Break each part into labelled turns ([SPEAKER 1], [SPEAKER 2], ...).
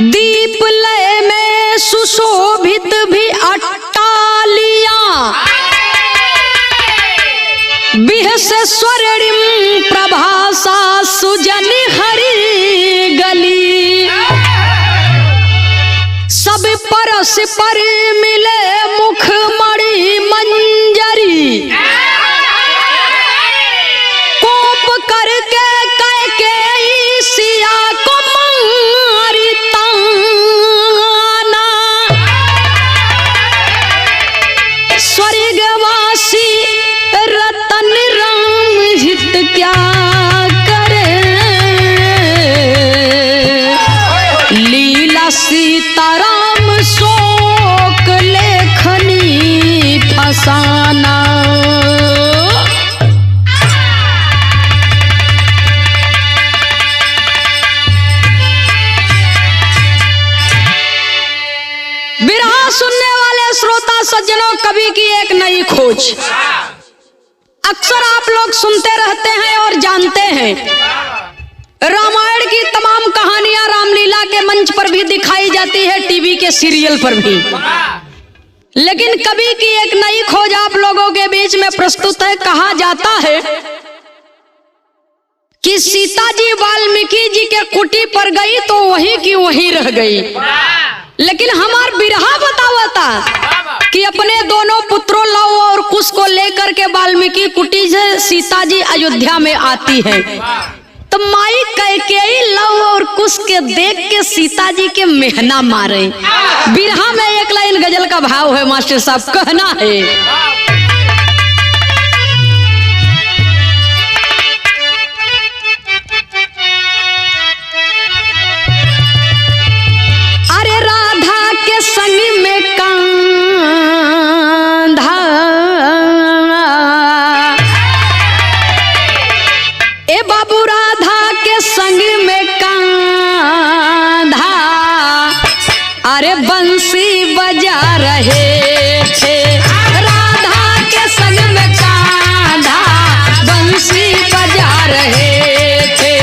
[SPEAKER 1] दीप लय में सुशोभित भी अट्टालिया, बिहसे स्वर्णिम प्रभासा सुजन हरि गली। सब परस पर मिले मुख मणि मंजरी, कोप करके कैकेयी सिया को मारी ताना। स्वर्गवासी रतन राम हित क्या करे, लीला सीताराम शोक लेखनी फसाना। बिरहा सुनने वाले श्रोता सज्जनों, कवि की एक नई खोज। अक्सर आप लोग सुनते रहते हैं और जानते हैं, रामायण की तमाम कहानियां रामलीला के मंच पर भी दिखाई जाती है, टीवी के सीरियल पर भी। लेकिन कवि की एक नई खोज आप लोगों के बीच में प्रस्तुत है। कहा जाता है कि सीता जी वाल्मीकि जी के कुटी पर गई तो वहीं की वहीं रह गई, लेकिन हमार बिरहा बतावता कि अपने दोनों पुत्रों लव और कुश को लेकर के वाल्मीकि कुटी से सीता जी अयोध्या में आती है। तो माई कैकेयी लव और कुश के देख के सीता जी के मेहना मारे। बिरहा में एक लाइन गजल का भाव है मास्टर साहब, कहना है, अरे राधा के संग में कांधा, ए बाबू राधा के संग में कांधा, अरे बंसी बजा रहे थे। राधा के संग में कांधा बंसी बजा रहे थे।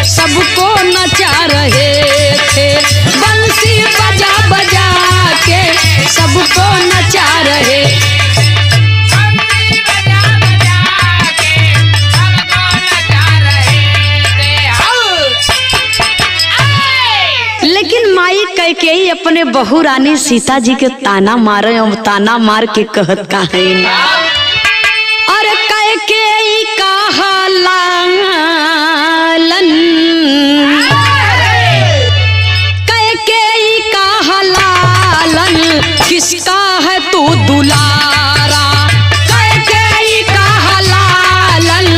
[SPEAKER 1] सबको नचा रहे थे, बंसी बजा बजा के सबको नचा रहे। लेकिन माई कैकेयी अपने बहू रानी सीता जी के ताना मारे और ताना मार के कहत का है, अरे कैकेयी का हालालन, कैकेयी का हलालन किसका है तू दुलारा। कैकेयी का हलालन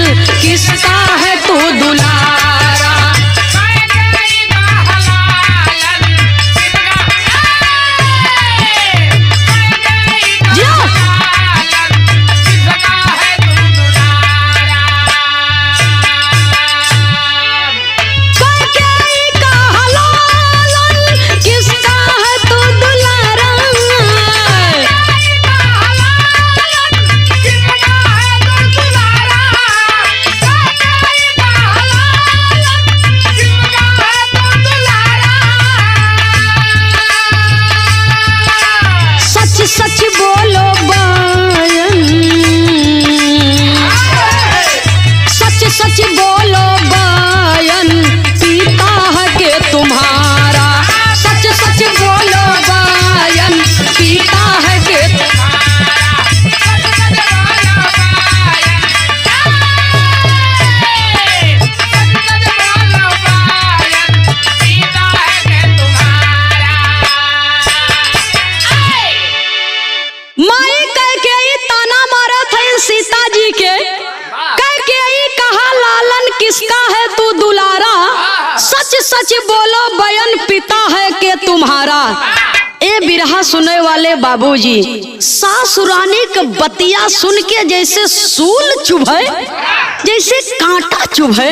[SPEAKER 1] किसका है तू दुलारा। सच बोलो बयन पिता है के तुम्हारा। ए बिरहा सुने वाले बाबूजी, सासुरानी का बतिया सुन के जैसे सूल चुभे, जैसे कांटा चुभे,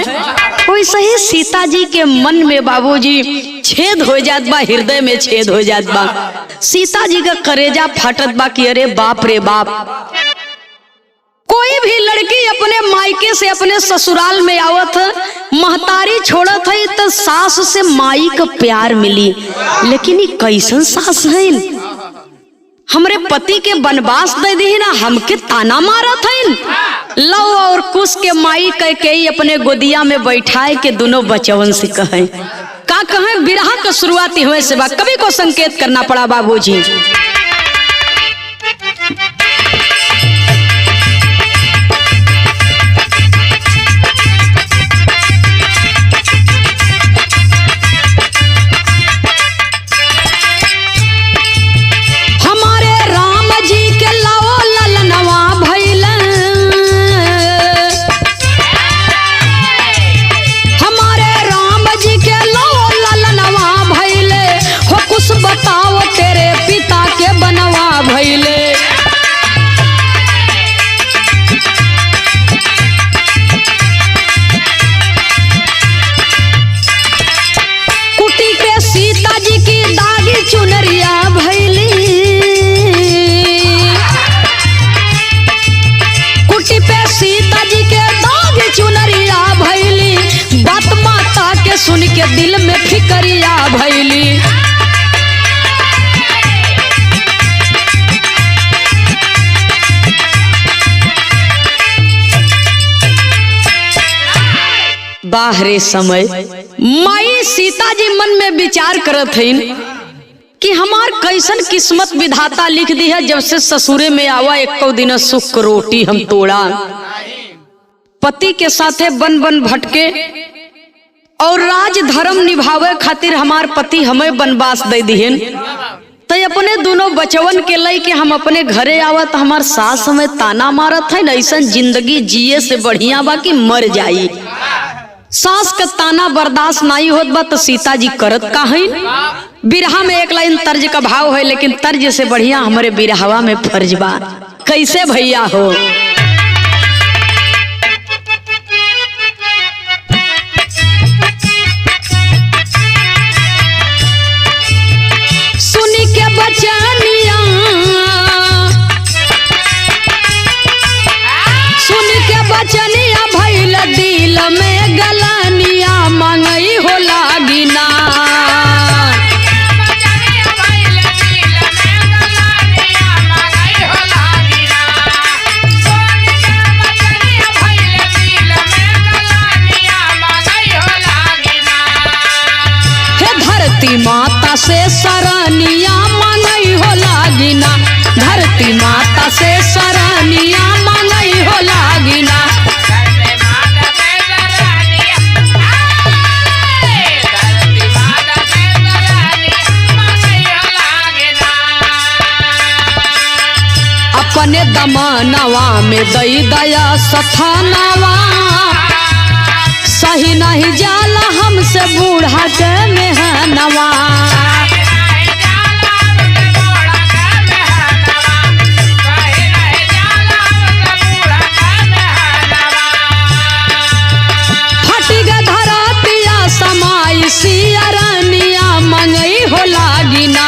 [SPEAKER 1] वैसे ही सीता जी के मन में बाबूजी छेद हो जात बा, हृदय में छेद हो जात बा। सीता जी का करेजा फाटत बा कि अरे बाप रे बाप, कोई भी लड़की अपने मायके से अपने ससुराल में आवत महतारी छोड़त है तो सास से माई का प्यार मिली, लेकिन ये कैसन सास है? हमरे पति के बनवास दे दी ना, हमके ताना मारत है। लव और कुश के माई कह के ही अपने गोदिया में बैठाए के दोनों बचवन से कहे का कहे। बिरहा का शुरुआती हुए से बा, कवि को संकेत करना पड़ा बाबूजी। बताओ तेरे पिता के बनवा भइले। कुटी पे सीता जी की दागी चुनरिया भइली, कुटी पे सीता जी के दागी चुनरिया भइली, बात माता के सुन के दिल में फिकरिया भइली। बाहरे समय माई सीता जी मन में विचार करत हईन कि हमार कैसन किस्मत विधाता लिख दी है, जब से ससुरे में आवा एको दिन सुख रोटी हम तोड़ा। पति के साथे बन बन भटके और राज धर्म निभावे खातिर हमार पति हमें बनवास दे दिहन, तो अपने दोनों बचवन के लई के हम अपने घरे आवत हमार सास हमें ताना मारत है। ऐसा जिंदगी जिए से बढ़िया बा कि मर जाई। सास का ताना बर्दाश्त नहीं होत बा तो सीता जी करत का है। बिरहा में एक लाइन तर्ज का भाव है, लेकिन तर्ज से बढ़िया हमारे बिरहवा में फर्ज बा। कैसे भैया हो? सुनी के बचनिया, सुनी के बचनिया भइल दिल में गलानिया मांगई हो लागिना। हे धरती माता से सरनिया मांगई हो लागिना, धरती माता से सरनिया मांगई हो लागिना। अपने दमनवा में दई दया सथानवा, सही नहीं जाला हमसे बूढ़ा के मेहनवा। फटी ग धरतिया समाई सियरनिया मंगई हो लागिना।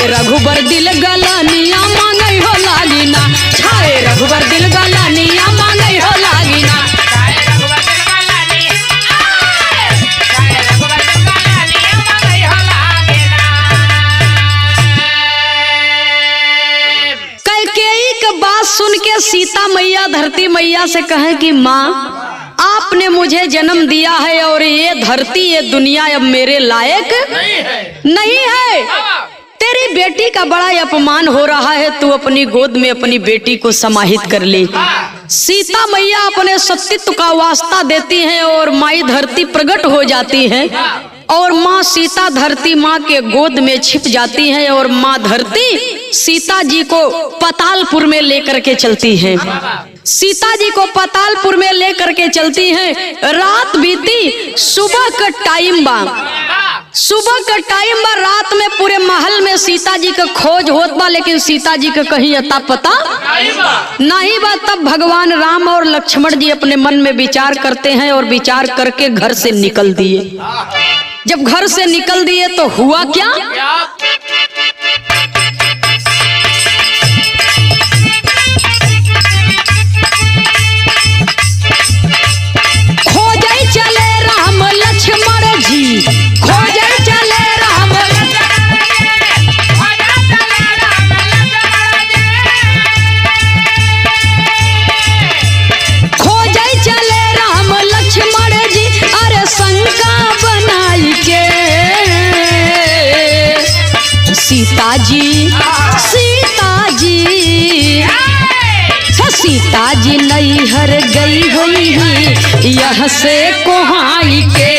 [SPEAKER 1] रघुबर दिल गलानिया मांगई हो लागिना, छाए रघुबर दिल गलानिया मांगई हो लागिना। कैकेयी के बात सुन के सीता मैया धरती मैया से कहे कि माँ, आपने मुझे जन्म दिया है और ये धरती ये दुनिया अब मेरे लायक नहीं है। तेरी बेटी का बड़ा अपमान हो रहा है, तू अपनी गोद में अपनी बेटी को समाहित कर ले। सीता मैया अपने सतीत्व का वास्ता देती हैं और माई धरती प्रकट हो जाती है और माँ सीता धरती माँ के गोद में छिप जाती है और माँ धरती सीता जी को पातालपुर में लेकर के चलती है। सीता जी को पातालपुर में लेकर के चलती है। रात बीती, सुबह का टाइम बा, सुबह का टाइम बा। रात में पूरे महल में सीता जी का खोज होत बा, लेकिन सीता जी का कहीं अता पता नहीं बा। तब भगवान राम और लक्ष्मण जी अपने मन में विचार करते हैं और विचार करके घर से निकल दिए। जब घर से निकल दिए तो हुआ क्या? खोजे चले राम लक्ष्मण जी, खोजे चले राम, खोजे चले राम लक्ष्मण जी, अरे शंका बनाई के सीता जी, सीता जी, सीता जी नैहर गई हुई है यह से कोहाई के।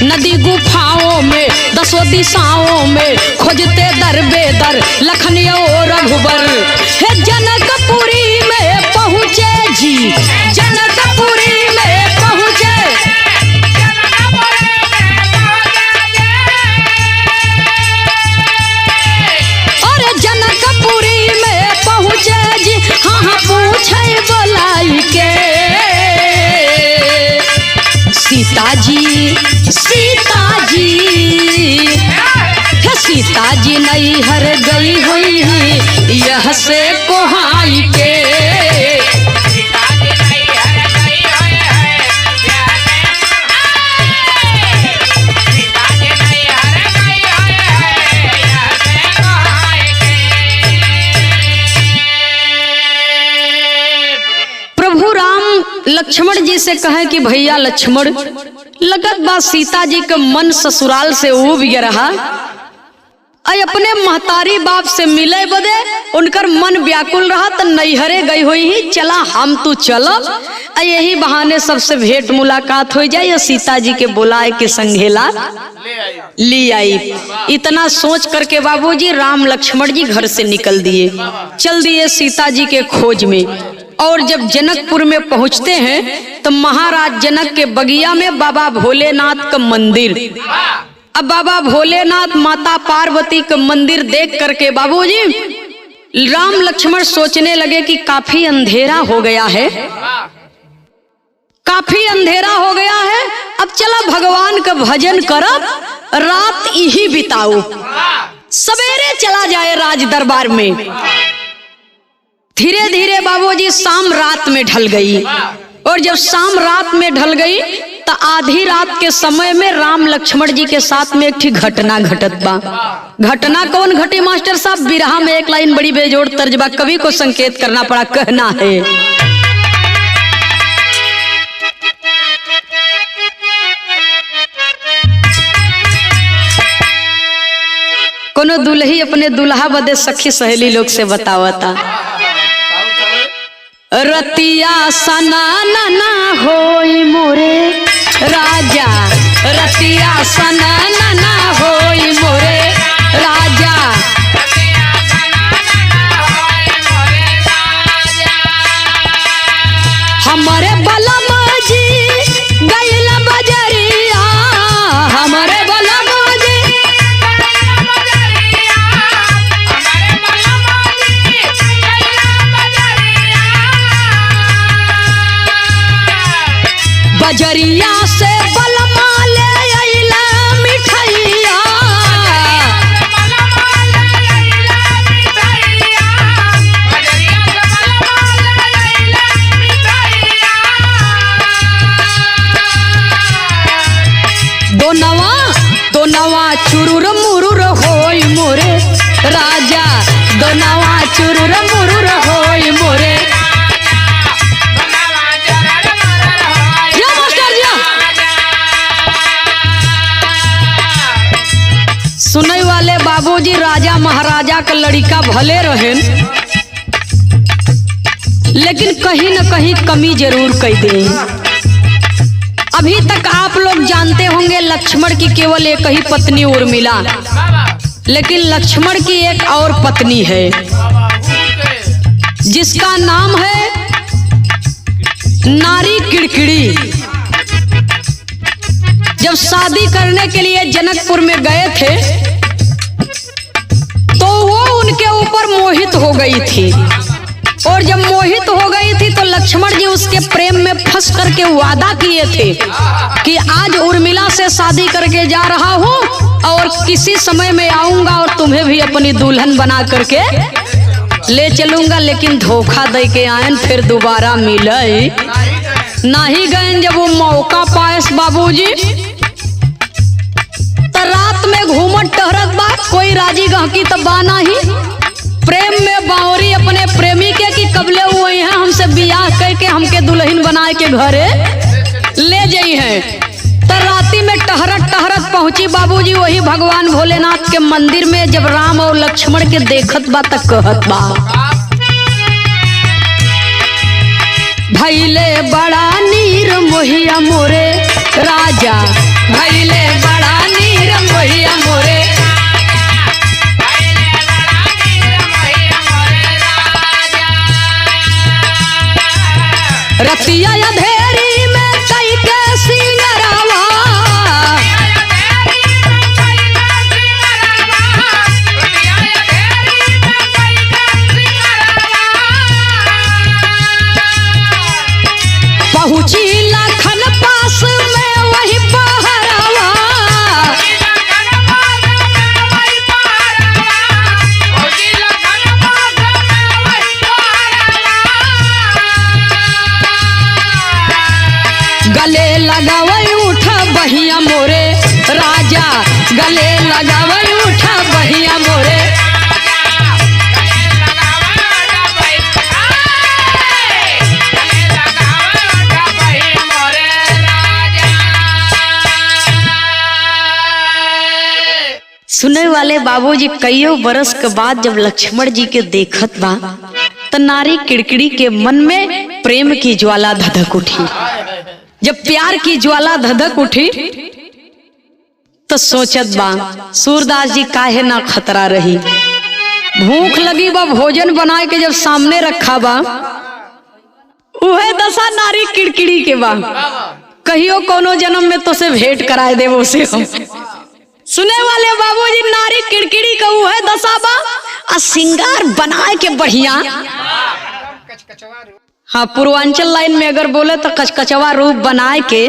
[SPEAKER 1] नदी गुफाओं में दसों दिशाओं में खोजते दर बेदर लखन और रघुबर, हे जनकपुरी में पहुँचे जी, जनकपुरी में पहुँचे, अरे जनकपुरी में पहुँचे जी, हाँ हाँ पूछे बोलाई के सीता जी, सीता जी, सीता जी नैहर गई हुई है यह से कोहाई के। प्रभु राम लक्ष्मण जी से कहे कि भैया लक्ष्मण, लगत बा सीता जी का मन ससुराल से उब गया रहा, अपने महतारी बाप से मिले बदे उनकर मन व्याकुल रहा, तो नैहरे गई हुई ही, चला हम तू चलब, यही बहाने सबसे भेंट मुलाकात हो जाए, सीता जी के बुलाए के संघेला ले आई। इतना सोच करके बाबूजी राम लक्ष्मण जी घर से निकल दिए, चल दिए सीता जी के खोज में। और जब जनकपुर में पहुंचते हैं तो महाराज जनक के बगिया में बाबा भोलेनाथ का मंदिर, अब बाबा भोलेनाथ माता पार्वती का मंदिर देख करके बाबूजी राम लक्ष्मण सोचने लगे कि काफी अंधेरा हो गया है, काफी अंधेरा हो गया है, अब चला भगवान का भजन करब, रात यही बिताओ, सवेरे चला जाए राज दरबार में। धीरे धीरे बाबूजी शाम रात में ढल गई, और जब शाम रात में ढल गई तो आधी रात के समय में राम लक्ष्मण जी के साथ में एक ठीक घटना घटत बा। घटना कौन घटी मास्टर साहब? बिरहा में एक लाइन बड़ी बेजोड़ तर्जबा, कवि को संकेत करना पड़ा, कहना है कोनो दुल्ही अपने दुल्हा बदे सखी सहेली लोग से बतावता, रतिया सनाना ना होई मोरे राजा, रतिया सनाना ना होई मोरे राजा, हमारे बलम जी गइला बजरिया, हमारे बलम जी बजरिया से बलमा ले अइला मिठैया, दोनवा दोनवा चुरुर मुरुर होई मोरे राजा, दोनवा चुरुर मुरुर होई मोरे। बाबूजी राजा महाराजा का लड़का भले रहे, लेकिन कहीं न कहीं कमी जरूर कर दे। अभी तक आप लोग जानते होंगे लक्ष्मण की केवल एक ही पत्नी उर्मिला, लेकिन लक्ष्मण की एक और पत्नी है जिसका नाम है नारी किड़किड़ी। जब शादी करने के लिए जनकपुर में गए थे तो वो उनके ऊपर मोहित हो गई थी, और जब मोहित हो गई थी तो लक्ष्मण जी उसके प्रेम में फंस करके वादा किए थे कि आज उर्मिला से शादी करके जा रहा हूँ और किसी समय में आऊंगा और तुम्हें भी अपनी दुल्हन बना करके ले चलूंगा। लेकिन धोखा दे के आयन, फिर दोबारा मिले नहीं गए। जब वो मौका पायस बाबूजी तो रात में घूमत टहरत बा, कोई राजी गहकी तो बाना ही, प्रेम में बावरी अपने प्रेमी के कि कबले हुए हैं हमसे बियाह करके हमके दुल्हन बनाए के घरे ले जाई है। तो राती में टहरत टहरत पहुंची बाबूजी वही भगवान भोलेनाथ के मंदिर में। जब राम और लक्ष्मण के देखत बा तक कहत बा, भैले बड़ा नीर मोहिया मोरे राजा, भैले बड़ा नीर मोहिया मोरे, रतिया अंधेरी में कई के सिंगरावा, पहुंची लखन पास में वही पहरावा, गले लगावई उठा बहिया मोरे राजा, गले लगावई उठा बहिया मोरे, सुने वाले बाबूजी कईयों बरस के बाद जब लक्ष्मण जी के देखत बा तो नारी किड़किड़ी के मन में प्रेम की ज्वाला धधक उठी। जब प्यार की ज्वाला धधक उठी तो सोचत बा सूरदास जी काहे ना खतरा रही। भूख लगी बा, भोजन बनाए के जब सामने रखा बा, उहे दशा नारी किड़किड़ी के बा, कहियो कोनो जन्म में तो से भेंट कराए दे वो से हम। सुने वाले बाबूजी नारी किड़किड़ी का उहे दशा बा, आ सिंगार बनाए के बढ़िया। हाँ, पूर्वांचल लाइन में अगर बोले तो कचकचवा रूप बनाए के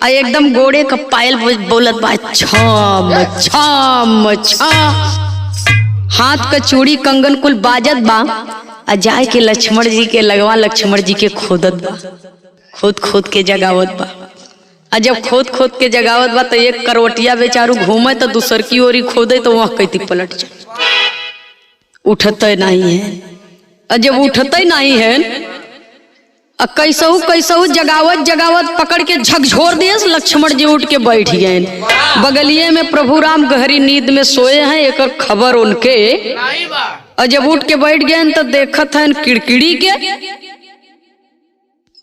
[SPEAKER 1] आ एकदम गोड़े का पायल बोलत बा छम छम छम, हाथ का चूड़ी कंगन कुल बाजत बा, आ जाए के लक्ष्मण जी के लगवा लक्ष्मण जी के खोदत बा, खोद खोद के जगावत बा। आ जब खोद खोद के जगावत बा तो एक करवटिया बेचारू घूमे तो दूसर की ओरी खोदे तो वहां कैती पलट जाए, उठते नहीं है। और जब उठते नहीं है कैसहू कैसहू जगावत जगावत पकड़ के झकझोर दिए। लक्ष्मण जी उठ के बैठ गए। बगलिए में प्रभु राम गहरी नींद में सोए हैं, एक खबर उनके। और जब उठ के बैठ गए तो देखत हैं किड़किड़ी के,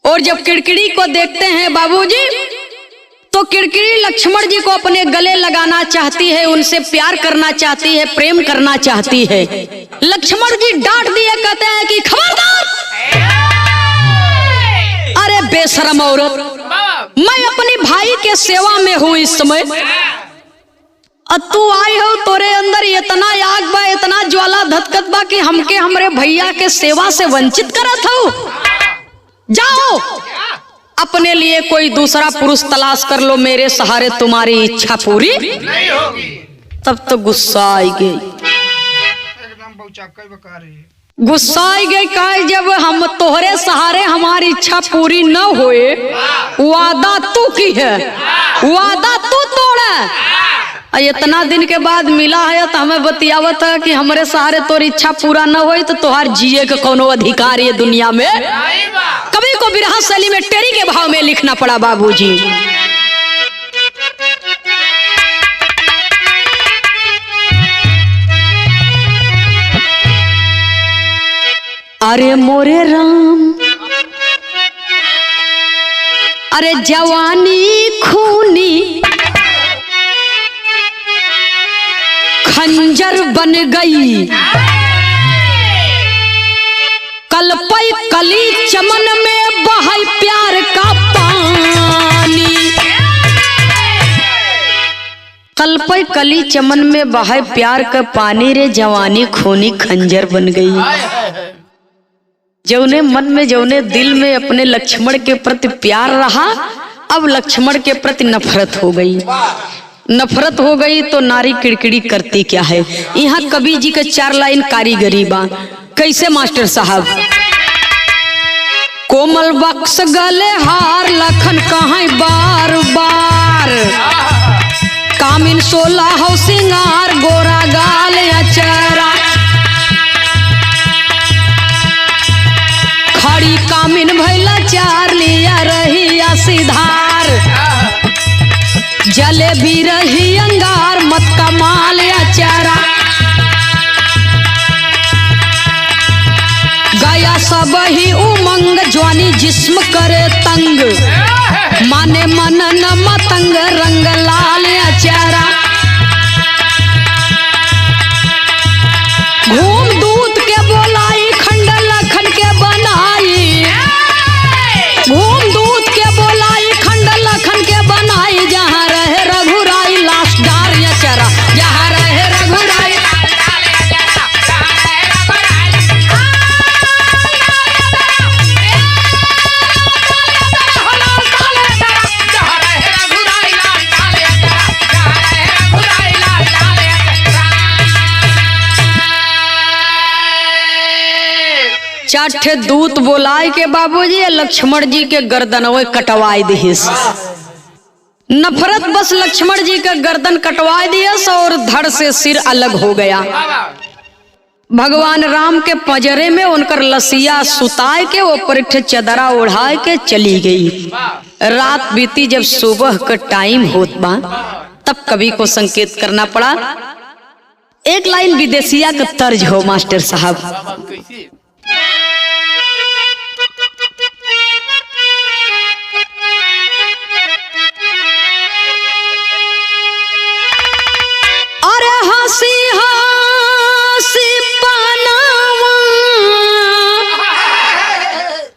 [SPEAKER 1] और जब किड़किड़ी को देखते हैं बाबूजी तो किड़किड़ी लक्ष्मण जी को अपने गले लगाना चाहती है, उनसे प्यार करना चाहती है, प्रेम करना चाहती है। लक्ष्मण जी डांट दिए, कहते हैं कि खबरदार, अरे बेशरम औरत, मैं अपनी भाई के सेवा में हूँ इस समय, और तू आई हो, तोरे अंदर इतना आग बा, इतना ज्वाला धधकत बा कि हमके हमरे भैया के सेवा से वंचित करत हो। जाओ अपने लिए कोई दूसरा पुरुष तलाश कर लो, मेरे सहारे तुम्हारी इच्छा पूरी नहीं होगी। तब तो गुस्सा आई गई, गुस्सा आई गई। कहा जब हम तोहरे सहारे हमारी इच्छा पूरी न होए, वादा तू की है, वादा तू तोड़ा, इतना दिन के बाद मिला है तो हमें बतियावत है कि हमारे सहारे तोर इच्छा पूरा न होई तो तोहार जिए के कोनो अधिकार ये दुनिया में। कभी को बिरहा शैली में टेरी के भाव में लिखना पड़ा बाबूजी। अरे मोरे राम, अरे जवानी खूनी खंजर बन गई, कलपई कली चमन में बहाई प्यार का पानी। कलपई कली चमन में बहाई प्यार का पानी रे जवानी खूनी खंजर बन गई। जौने मन में जौने दिल में अपने लक्ष्मण के प्रति प्यार रहा, अब लक्ष्मण के प्रति नफरत हो गई। नफरत हो गई तो नारी किड़किड़ी करती क्या है। यहाँ कवि जी के 4 लाइन कारीगरी बा। कैसे मास्टर साहब? कोमल बक्स गले हार लखन कहाँ बार बार, कामिन 16 हो सिंगार गोरा गाल अचरा, खड़ी कामिन भैला 4 लिया रही सिधार, जले भी रही अंगार मत कमाल अचरा, गया सब ही उमंग ज्वानी जिस्म करे तंग, माने मन न मतंग रंग लाल अचरा, घूम दूत के बोलाई खंड लखन के बनाई, घूम दूत के बोलाई खंड लखन के बनाई, जहाँ रहे रघुराई लाश डार अचरा, जहाँ रहे रघुराई। चाठे दूत बोलाए के बाबूजी लक्ष्मण जी के गर्दन वो कटवाई दिहिस। नफरत बस लक्ष्मण जी का गर्दन कटवाई दियस और धड़ से सिर अलग हो गया। भगवान राम के पंजरे में उनकर लसिया सुताए के वो परिठ चदरा उड़ाए के चली गई। रात बीती, जब सुबह का टाइम होत बा तब कवि को संकेत करना पड़ा। एक लाइन विदेशिया का तर्ज हो मास्टर साहब। अरे हंसी हंसी पनावा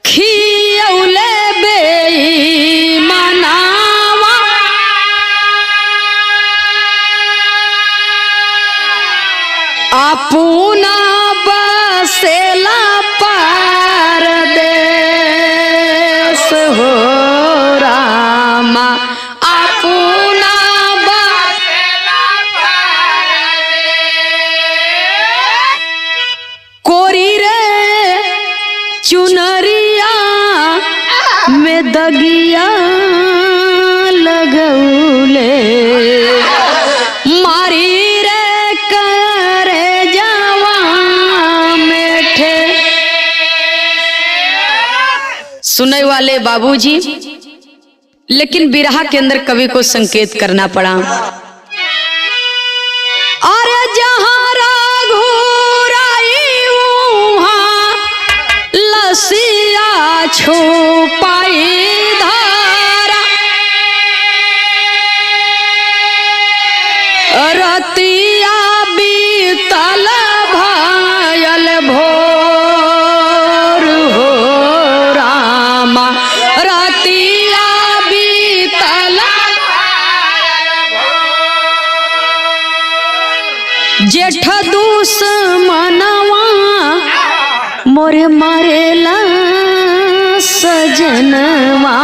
[SPEAKER 1] खियौले बेईमानवा, अपना बसेला परदेस हो रामा, अपना बसेला परदेस, कोरी रे चुनरिया में दगिया लगौले, मारी सुनने वाले बाबूजी। लेकिन बिरहा के अंदर कवि को संकेत करना पड़ा। अरे जहाँ रघुराई वहाँ लसिया छुपाई धारा, रतिया बीतल भयल भोर हो रामा, रतिया बीतल जेठ दुश्मनवा मोरे मारेला सजनवा,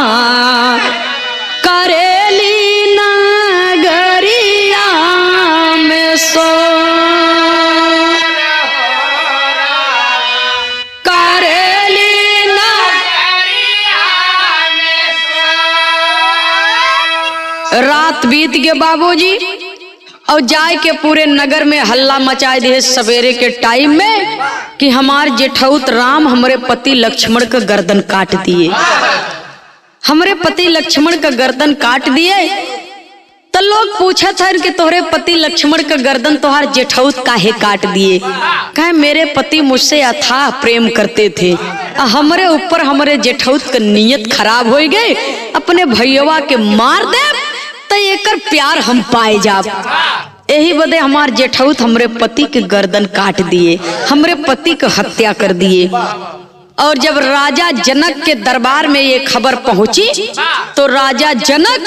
[SPEAKER 1] करेली नगरिया में सो, करेली नगरिया में सो। रात बीत गए बाबूजी और जाए के पूरे नगर में हल्ला मचाए दिए सवेरे के टाइम में कि हमार जेठौत राम हमारे पति लक्ष्मण का गर्दन काट दिए, हमारे पति लक्ष्मण का गर्दन काट दिए। तो लोग पूछे थे कि तोहरे पति लक्ष्मण का गर्दन तोहार जेठौत काहे काट दिए। कहे मेरे पति मुझसे अथाह प्रेम करते थे, हमरे ऊपर हमरे जेठौत का नियत खराब हो गए, अपने भैया के मार दे तो एकर प्यार हम पाए जाब। यही बदे हमार जेठौत हमरे पति के गर्दन काट दिए, हमरे पति को हत्या कर दिए। और जब राजा जनक के दरबार में ये खबर पहुंची तो राजा जनक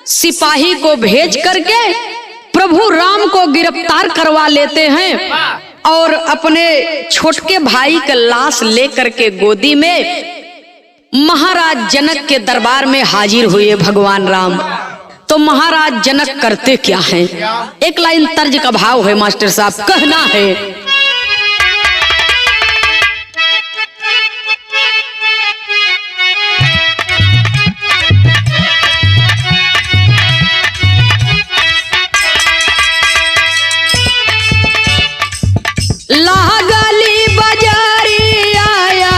[SPEAKER 1] सिपाही को भेज करके प्रभु राम को गिरफ्तार करवा लेते हैं और अपने छोटके भाई का लाश लेकर के गोदी में महाराज जनक के दरबार में हाजिर हुए भगवान राम। तो महाराज जनक करते क्या हैं? एक लाइन तर्ज का भाव है मास्टर साहब, कहना है लागली बजारी आया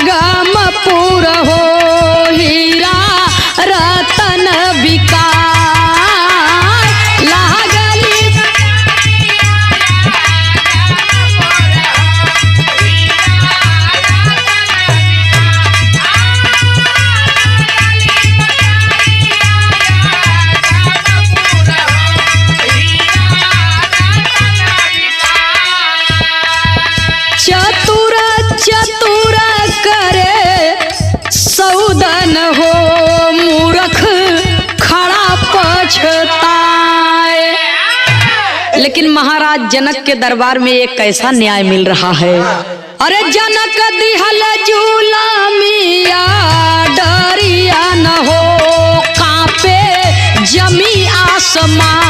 [SPEAKER 1] गमपुर हो हीरा रतन बिका लागली चतुर चतुर करे सौदन हो मूर्ख खड़ा पछताए। लेकिन महाराज जनक के दरबार में एक कैसा न्याय मिल रहा है। अरे जनक दिहल जुलामिया डरिया न हो कांपे जमी आसमान।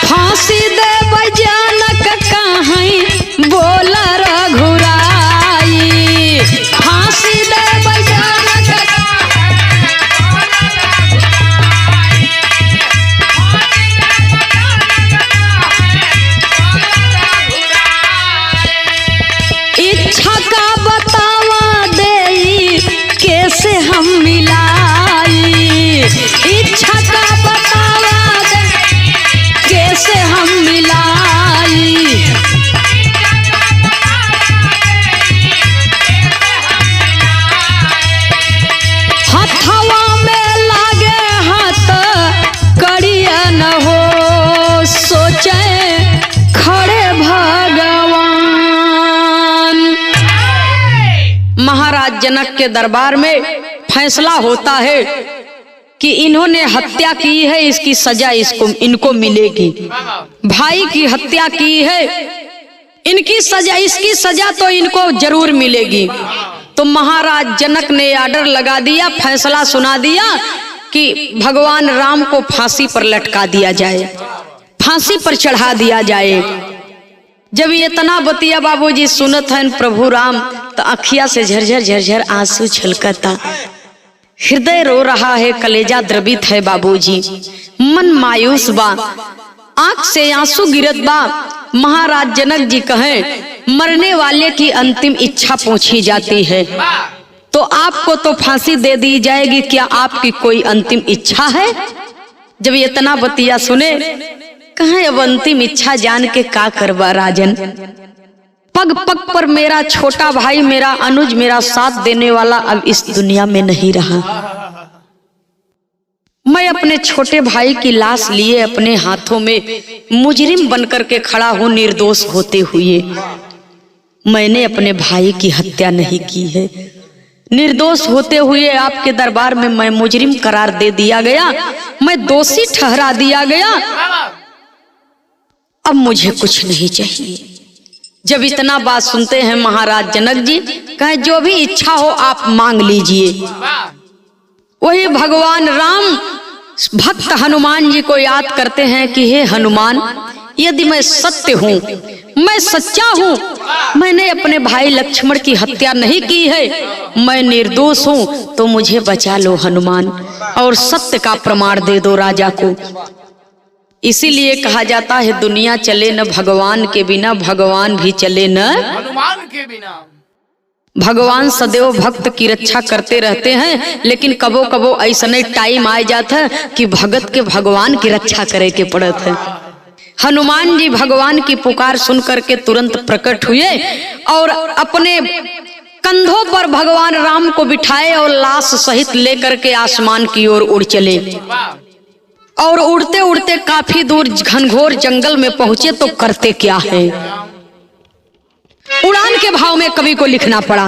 [SPEAKER 1] फांसी दे जनक कहीं बोल रघुराई, फांसी दे जनक इच्छा का बतावा दे कैसे हम मिलाई, इच्छा का बतावा दे कैसे हम मिलाई। हथवा में लागे हाथ कड़िया न हो सोचे खड़े भगवान। महाराज जनक के दरबार में फैसला होता है कि इन्होंने हत्या की है, इसकी सजा इनको मिलेगी। भाई की हत्या की है, इनकी सजा, इसकी सजा तो इनको जरूर मिलेगी। तो महाराज जनक ने आर्डर लगा दिया, फैसला सुना दिया कि भगवान राम को फांसी पर लटका दिया जाए, फांसी पर चढ़ा दिया जाए। जब ये इतना बतिया बाबूजी सुनत हैं प्रभु राम तो अखिया से झरझर झरझर आंसू छलकता, हृदय रो रहा है, कलेजा द्रवित है बाबूजी, मन मायूस बा, आंख से आंसू गिरत बा। महाराज जनक जी कहें मरने वाले की अंतिम इच्छा पूछी जाती है तो आपको तो फांसी दे दी जाएगी, क्या आपकी कोई अंतिम इच्छा है? जब ये इतना बतिया सुने कहें अब अंतिम इच्छा जान के का करवा राजन, पग पग पर मेरा छोटा भाई, मेरा अनुज, मेरा साथ देने वाला अब इस दुनिया में नहीं रहा। मैं अपने छोटे भाई की लाश लिए अपने हाथों में मुजरिम बनकर के खड़ा हूं, निर्दोष होते हुए। मैंने अपने भाई की हत्या नहीं की है, निर्दोष होते हुए आपके दरबार में मैं मुजरिम करार दे दिया गया, मैं दोषी ठहरा दिया गया। अब मुझे कुछ नहीं चाहिए। जब इतना बात सुनते हैं महाराज जनक जी कहे जो भी इच्छा हो आप मांग लीजिए। वही भगवान राम भक्त हनुमान जी को याद करते हैं कि हे हनुमान, यदि मैं सत्य हूँ, मैं सच्चा हूँ, मैंने अपने भाई लक्ष्मण की हत्या नहीं की है, मैं निर्दोष हूँ, तो मुझे बचा लो हनुमान और सत्य का प्रमाण दे दो राजा को। इसीलिए कहा जाता है दुनिया चले न भगवान के बिना, भगवान भी चले न
[SPEAKER 2] हनुमान के बिना।
[SPEAKER 1] भगवान सदैव भक्त की रक्षा करते रहते हैं, लेकिन कबो कबो ऐसा टाइम आ जाता है कि भगत के भगवान की रक्षा करे के पड़त है। हनुमान जी भगवान की पुकार सुन करके तुरंत प्रकट हुए और अपने कंधों पर भगवान राम को बिठाए और लाश सहित लेकर के आसमान की ओर उड़ चले। और उड़ते उड़ते काफी दूर घनघोर जंगल में पहुंचे तो करते क्या है, उड़ान के भाव में कवि को लिखना पड़ा।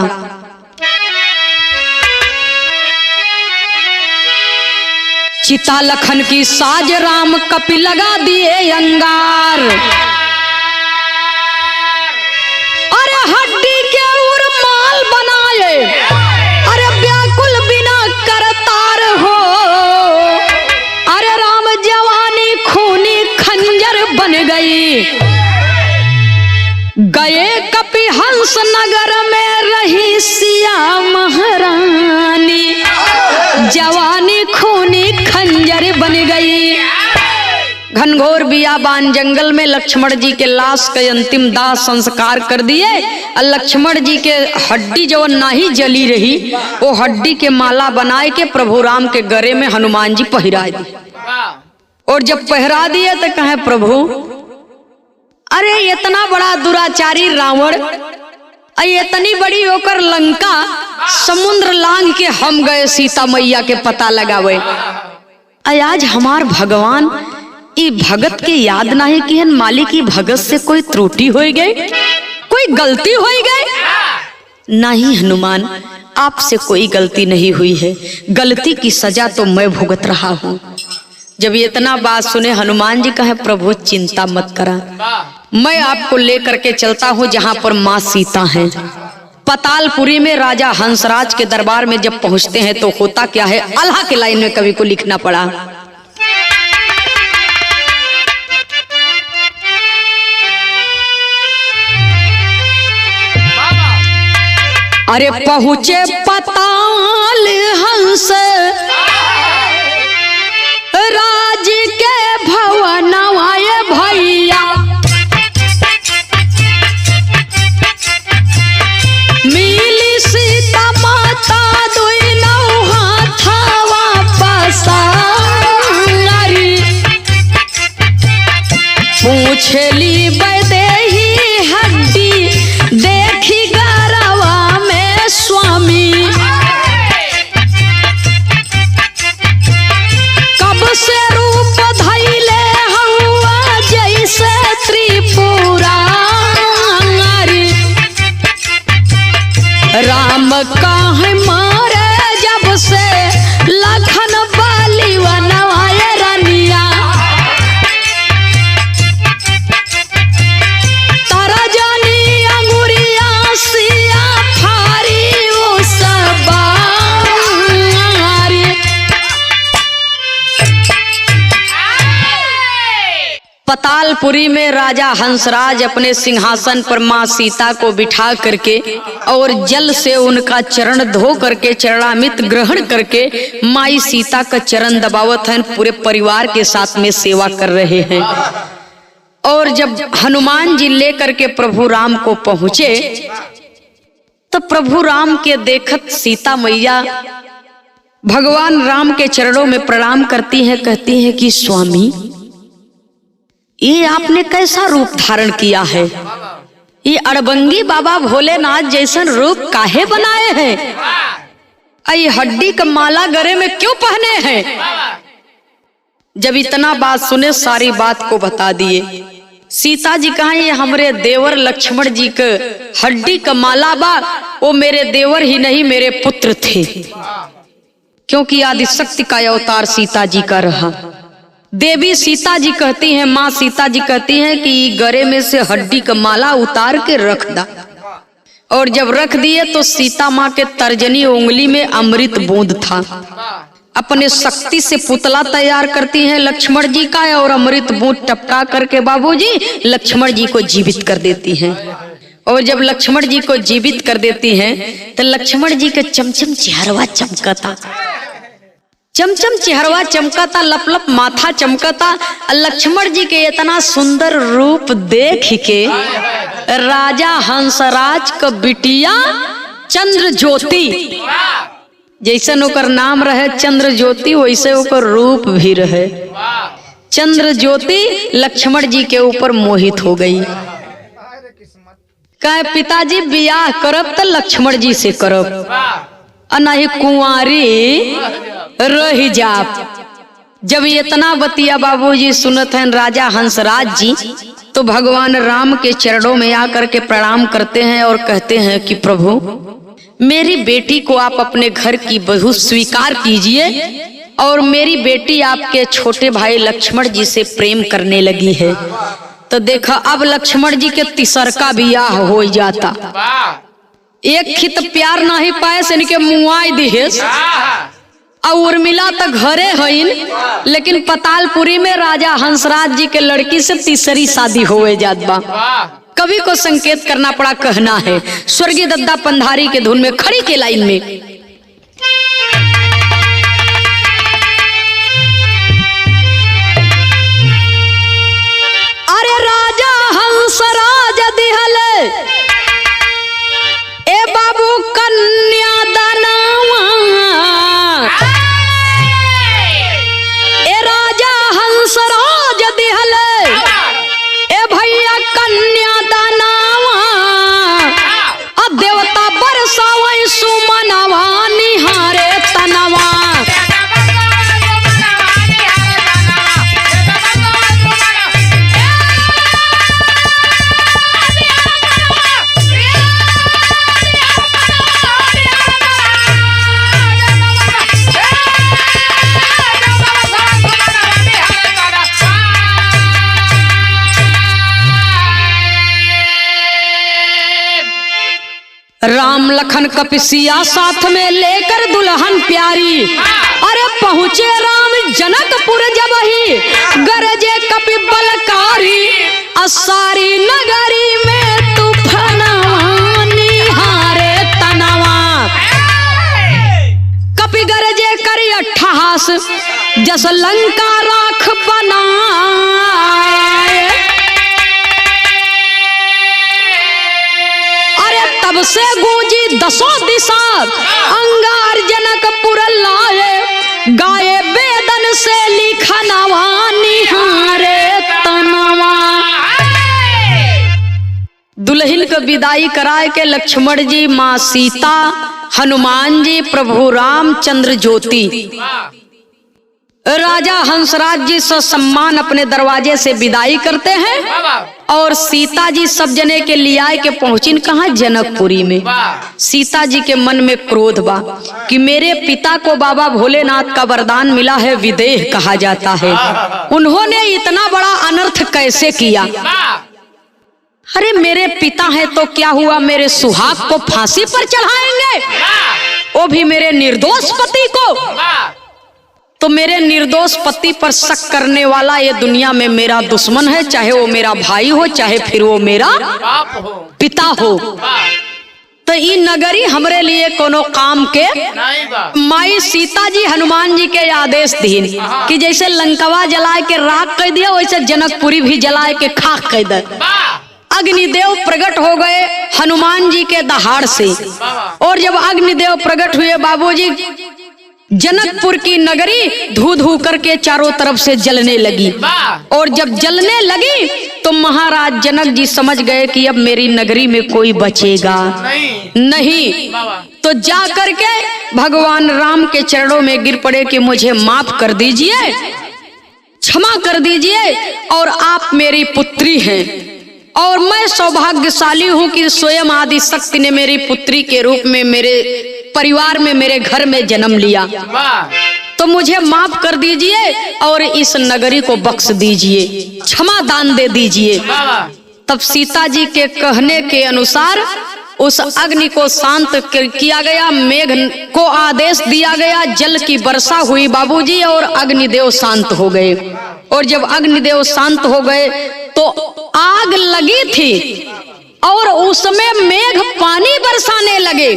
[SPEAKER 1] चिता लखन की साज राम कपि लगा दिए अंगार, अरे हड्डी के उरमाल बनाए, अरे व्याकुल बिना करतार हो, अरे राम जवानी खूनी खंजर बन गई, गए कपि हंस नगर में रही सिया महारानी, जवानी खूनी खंजर बन गई। घनघोर बियाबान जंगल में लक्ष्मण जी के लाश के अंतिम दाह संस्कार कर दिए और लक्ष्मण जी के हड्डी जो नहीं जली रही, वो हड्डी के माला बनाए के प्रभु राम के गले में हनुमान जी पहरा दी। और जब पहरा दिए तो कहे प्रभु, अरे इतना बड़ा दुराचारी रावण, इतनी बड़ी होकर लंका समुद्र लांग के हम गए सीता मैया के पता लगावे, आज हमार भगवान ई भगत के याद नहीं कि मालिक की भगत से कोई त्रुटि हो गई, कोई गलती हो गई? नहीं हनुमान, आपसे कोई गलती नहीं हुई है, गलती की सजा तो मैं भुगत रहा हूँ। जब ये इतना बात सुने हनुमान जी कहे प्रभु चिंता मत करा, मैं आपको लेकर के चलता हूँ जहाँ पर माँ सीता हैं। पतालपुरी में राजा हंसराज के दरबार में जब पहुँचते हैं तो होता क्या है, अल्लाह के लाइन में कवि को लिखना पड़ा। अरे पहुँचे पताल हंस राज के भवन आए भैया, मिली सीता माता दुई नौहा था वापस, पूछली बदेही हड्डी देखी गरवा में स्वामी, कब से रूप धैले हुआ जैसे त्रिपुरा, राम काहे मारे जब से लखन बाली वनवाए रनिया, तारा जानी अंगुरिया सिया फारी उस बारी। पतालपुरी में राजा हंसराज अपने सिंहासन पर माँ सीता को बिठा करके और जल से उनका चरण धो करके चरणामृत ग्रहण करके माई सीता का चरण दबावत हैं, पूरे परिवार के साथ में सेवा कर रहे हैं। और जब हनुमान जी लेकर के प्रभु राम को पहुंचे तो प्रभु राम के देखत सीता मैया भगवान राम के चरणों में प्रणाम करती हैं, कहती हैं कि स्वामी ये आपने कैसा रूप धारण किया है, ये अड़बंगी बाबा भोलेनाथ जैसन रूप काहे बनाए हैं, ये हड्डी का माला गले में क्यों पहने हैं? जब इतना बात सुने सारी बात को बता दिए। सीता जी कहा ये हमारे देवर लक्ष्मण जी के हड्डी का माला बा, वो मेरे देवर ही नहीं मेरे पुत्र थे, क्योंकि आदिशक्ति का अवतार सीता जी का रहा। देवी सीता जी कहती हैं, माँ सीता जी कहती हैं कि गले में से हड्डी का माला उतार के रख दा। और जब रख दिए तो सीता माँ के तर्जनी उंगली में अमृत बूंद था। अपने शक्ति से पुतला तैयार करती हैं लक्ष्मण जी का और अमृत बूंद टपका करके बाबूजी लक्ष्मण जी को जीवित कर देती हैं। और जब लक्ष्मण जी को जीवित कर देती हैं तो लक्ष्मण जी का चमचम चेहरवा चमकता, चमचम चेहरवा चमकता, लप लप माथा चमकता। लक्ष्मण जी के इतना सुंदर रूप देख के राजा हंसराज का बिटिया चंद्र ज्योति, जैसन ओकर नाम रहे चंद्र ज्योति वैसे ओकर रूप भी रहे। चंद्र ज्योति लक्ष्मण जी के ऊपर मोहित हो गई। कहे पिताजी बियाह करब तो लक्ष्मण जी से करब, नहीं कुंवारी रह जाप। जब इतना बतिया बाबूजी सुनत हैं राजा हंसराज जी तो भगवान राम के चरणों में आकर के प्रणाम करते हैं और कहते हैं कि प्रभु मेरी बेटी को आप अपने घर की बहू स्वीकार कीजिए और मेरी बेटी आपके छोटे भाई लक्ष्मण जी से प्रेम करने लगी है। तो देखा अब लक्ष्मण जी के तीसरका बियाह हो जाता। एक खित प्यार नहीं पाए से इनके मुआई दिहेस और उर्मिला तो घरे हईन, लेकिन पतालपुरी में राजा हंसराज जी के लड़की से तीसरी शादी होए जात बा। कवि को संकेत करना पड़ा, कहना है स्वर्गीय दद्दा पंधारी के धुन में खड़ी के लाइन में अरे राजा हंसराज दिहल ए बाबू कन्या दानवा, ए राजा हंसराज दिहल ए भैया कन्या दानवा, देवता बरसावै सुमनवा निहारे तनवा। राम लखन कपिसिया साथ में लेकर दुल्हन प्यारी, अरे पहुँचे राम जनकपुर जब ही गरजे कपि बलकारी, असारी नगरी में तूफानवा निहारे तनवा। कपि गरजे करी अट्ठहास जस लंका राख बनाए, तब से गूंजी दसों दिशा अंगार जनकपुर लाए, गाये वेदन से लिखनवा निहारे तनवा। दुल्हन को विदाई कराए के लक्ष्मण जी, माँ सीता, हनुमान जी, प्रभु राम, चंद्र ज्योति, राजा हंसराज जी सम्मान अपने दरवाजे से विदाई करते हैं और सीता जी सब जने के लियाए के पहुंचिन कहाँ जनकपुरी में। सीता जी के मन में क्रोध बा कि मेरे पिता को बाबा भोलेनाथ का वरदान मिला है, विदेह कहा जाता है, उन्होंने इतना बड़ा अनर्थ कैसे किया। अरे मेरे पिता है तो क्या हुआ, मेरे सुहाग को फांसी पर चढ़ाएंगे, वो भी मेरे निर्दोष पति को। तो मेरे निर्दोष पति पर शक करने वाला ये दुनिया में मेरा दुश्मन है, चाहे वो मेरा भाई हो चाहे फिर वो मेरा पिता हो। तो ये नगरी हमरे लिए कोनो काम के। माई सीता जी हनुमान जी के आदेश दीन कि जैसे लंकवा जलाए के राख कर दिया वैसे जनकपुरी भी जलाए के खाक कर दे। अग्निदेव प्रकट हो गए हनुमान जी के दहाड़ से, और जब अग्निदेव प्रकट हुए बाबूजी जनकपुर की नगरी धू धू करके चारों तरफ से जलने लगी। और जब जलने लगी तो महाराज जनक जी समझ गए कि अब मेरी नगरी में कोई बचेगा नहीं। तो जा करके भगवान राम के चरणों में गिर पड़े कि मुझे माफ कर दीजिए, क्षमा कर दीजिए, और आप मेरी पुत्री हैं और मैं सौभाग्यशाली हूँ कि स्वयं आदि शक्ति ने मेरी पुत्री के रूप में मेरे परिवार में मेरे घर में जन्म लिया। तो मुझे माफ कर दीजिए और इस नगरी को बख्श दीजिए, क्षमा दान दे दीजिए। तब सीता जी के कहने के अनुसार उस अग्नि को शांत किया गया, मेघ को आदेश दिया गया, जल की वर्षा हुई बाबूजी और अग्निदेव शांत हो गए। और जब अग्निदेव शांत हो गए तो आग लगी थी और उसमें मेघ पानी बरसाने लगे।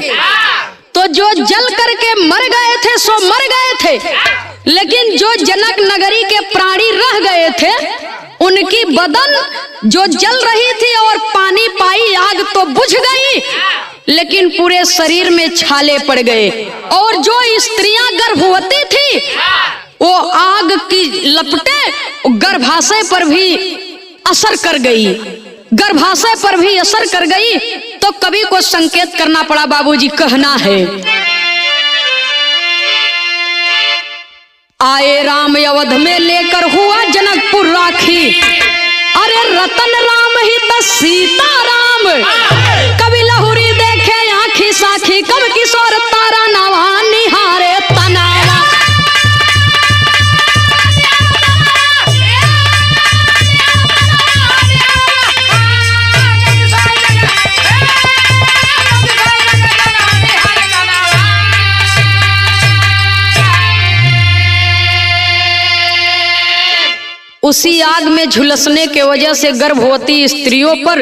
[SPEAKER 1] तो जो जल करके मर गए थे सो मर गए थे, लेकिन जो जनक नगरी के प्राणी रह गए थे उनकी बदन जो जल रही थी और पानी पाई आग तो बुझ गई, लेकिन पूरे शरीर में छाले पड़ गए। और जो स्त्रियां गर्भवती थी वो आग की लपटें गर्भाशय पर भी असर कर गई, गर्भाशय पर भी असर कर गई। तो कवि को संकेत करना पड़ा बाबूजी, कहना है आए राम अवध में लेकर हुआ जनकपुर राखी, अरे रतन राम ही तो सीता राम। कभी लहुरी देखे आँखी साखी, कब किशोर तारा नवा निहारे तनावा। उसी आग में झुलसने के वजह से गर्भवती स्त्रियों पर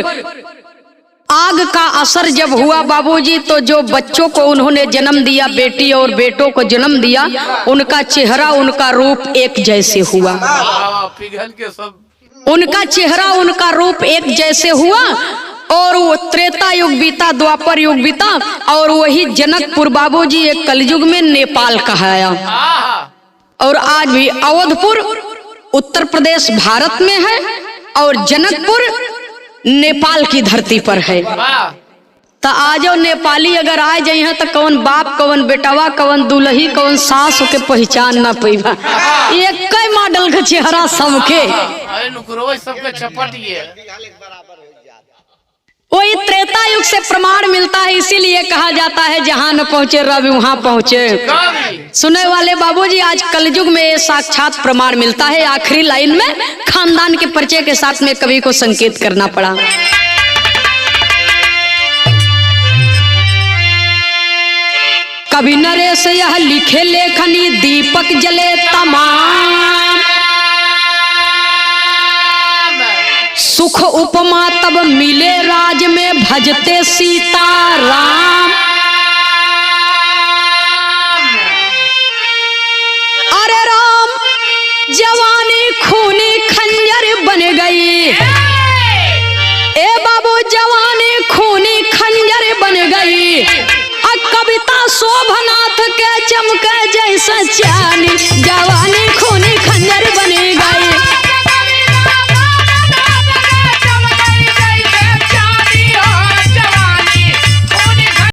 [SPEAKER 1] आग का असर जब हुआ बाबूजी, तो जो बच्चों को उन्होंने जन्म दिया, बेटी और बेटों को जन्म दिया, उनका चेहरा उनका रूप एक जैसे हुआ। उनका चेहरा उनका रूप एक जैसे हुआ। और वो त्रेता युग बीता, द्वापर युग बीता, और वही जनकपुर बाबूजी एक कलयुग में नेपाल कहाया। और आज भी अवधपुर उत्तर प्रदेश भारत में है और जनकपुर नेपाल की धरती पर है। तो आज नेपाली अगर आ जाइए तो कौन बाप कौन बेटवा कौन दुल्ही कौन सास के पहचान ना पैबा। एक मॉडल का चेहरा सबके, वही त्रेता युग से प्रमाण मिलता है। इसीलिए कहा जाता है जहां न पहुंचे रवि वहां पहुंचे। सुने वाले बाबूजी, आज कलयुग में ये साक्षात प्रमाण मिलता है। आखिरी लाइन में खानदान के परिचय के साथ में कवि को संकेत करना पड़ा। कवि नरेश यह लिखे लेखनी, दीपक जले तमाम, सुख उपमा तब मिले राज में, भजते सीता राम। अरे राम जवानी खूनी खंजर बन गई, ए बाबू जवानी खूनी खंजर बन गई। कविता शोभनाथ के चमके जैसा चानी, जवानी खूनी खंजर